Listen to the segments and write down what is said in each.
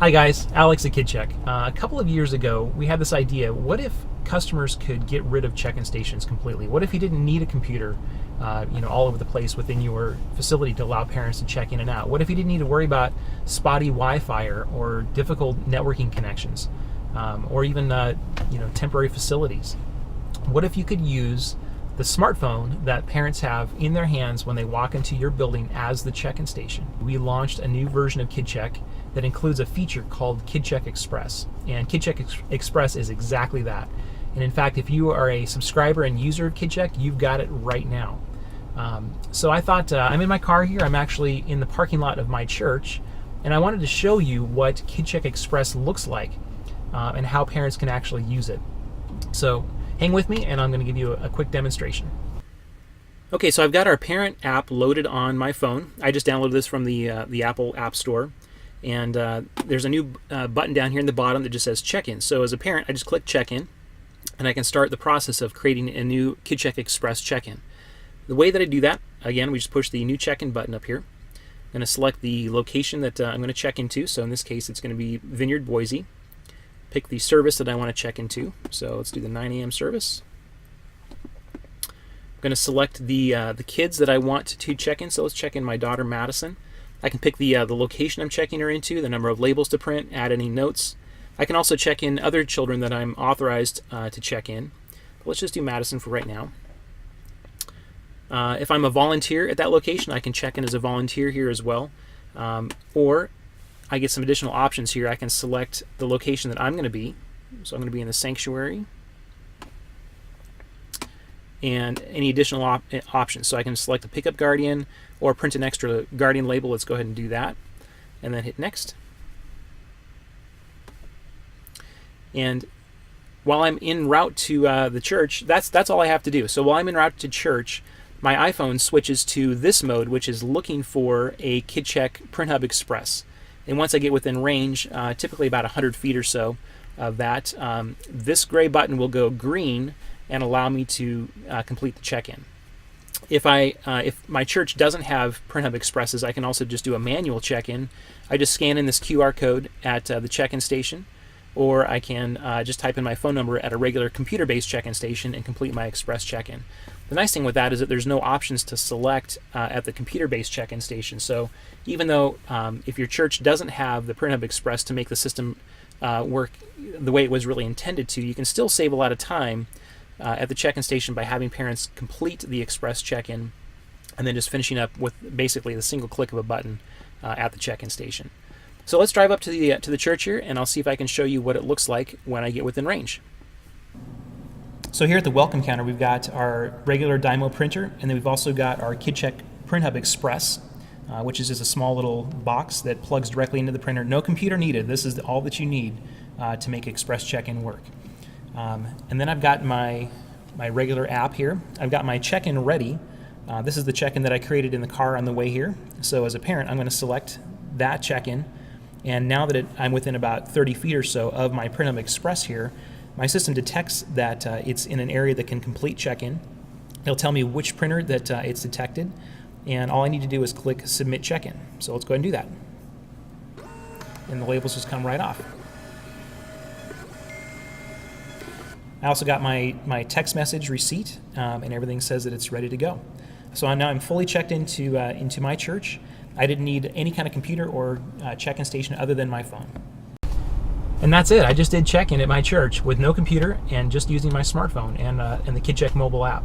Hi guys, Alex at KidCheck. A couple of years ago, we had this idea: what if customers could get rid of check-in stations completely? What if you didn't need a computer, all over the place within your facility to allow parents to check in and out? What if you didn't need to worry about spotty Wi-Fi or difficult networking connections, or even temporary facilities? What if you could use the smartphone that parents have in their hands when they walk into your building as the check-in station? We launched a new version of KidCheck that includes a feature called KidCheck Express. And KidCheck Express is exactly that. And in fact, if you are a subscriber and user of KidCheck, you've got it right now. So I thought, I'm in my car here. I'm actually in the parking lot of my church, and I wanted to show you what KidCheck Express looks like and how parents can actually use it. So hang with me, and I'm going to give you a quick demonstration. Okay, so I've got our parent app loaded on my phone. I just downloaded this from the Apple App Store. And there's a new button down here in the bottom that just says check-in. So as a parent, I just click check-in, and I can start the process of creating a new KidCheck Express check-in. The way that I do that, again, we just push the new check-in button up here. I'm going to select the location that I'm going to check into. So in this case, it's going to be Vineyard, Boise. Pick the service that I want to check into. So let's do the 9 a.m. service. I'm going to select the kids that I want to check in. So let's check in my daughter, Madison. I can pick the location I'm checking her into, the number of labels to print, add any notes. I can also check in other children that I'm authorized to check in. But let's just do Madison for right now. If I'm a volunteer at that location, I can check in as a volunteer here as well. Or I get some additional options here. I can select the location that I'm going to be. So I'm going to be in the sanctuary. And any additional options. So I can select a pickup guardian or print an extra guardian label. Let's go ahead and do that. And then hit next. And while I'm en route to the church, that's all I have to do. So while I'm en route to church, my iPhone switches to this mode, which is looking for a KidCheck Print Hub Express. And once I get within range, typically about 100 feet or so of that, this gray button will go green and allow me to complete the check-in. If my church doesn't have Print Hub Expresses, I can also just do a manual check-in. I just scan in this QR code at the check-in station, or I can just type in my phone number at a regular computer-based check-in station and complete my express check-in. The nice thing with that is that there's no options to select at the computer-based check-in station. So even though if your church doesn't have the Print Hub Express to make the system work the way it was really intended to, you can still save a lot of time at the check-in station by having parents complete the express check-in and then just finishing up with basically the single click of a button at the check-in station. So let's drive up to the church here, and I'll see if I can show you what it looks like when I get within range. So here at the welcome counter, we've got our regular Dymo printer, and then we've also got our KidCheck Print Hub Express, which is just a small little box that plugs directly into the printer. No computer needed. This is all that you need to make express check-in work. And then I've got my regular app here. I've got my check-in ready. This is the check-in that I created in the car on the way here. So as a parent, I'm going to select that check-in. And now that I'm within about 30 feet or so of my Print Hub Express here, my system detects that it's in an area that can complete check-in. It'll tell me which printer that it's detected. And all I need to do is click Submit Check-in. So let's go ahead and do that. And the labels just come right off. I also got my text message receipt, and everything says that it's ready to go. So I'm fully checked into my church. I didn't need any kind of computer or check-in station other than my phone. And that's it. I just did check-in at my church with no computer and just using my smartphone and the KidCheck mobile app.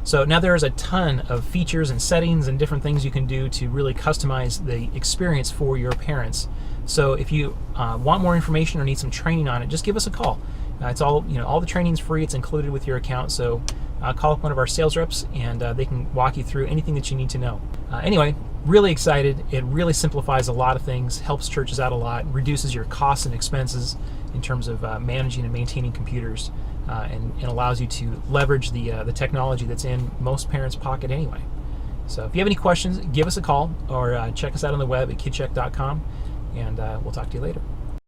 So now there's a ton of features and settings and different things you can do to really customize the experience for your parents. So if you want more information or need some training on it, just give us a call. It's all the training's free. It's included with your account. So call up one of our sales reps, and they can walk you through anything that you need to know. Anyway, really excited. It really simplifies a lot of things, helps churches out a lot, reduces your costs and expenses in terms of managing and maintaining computers, and allows you to leverage the technology that's in most parents' pocket anyway. So if you have any questions, give us a call or check us out on the web at kidcheck.com, and we'll talk to you later.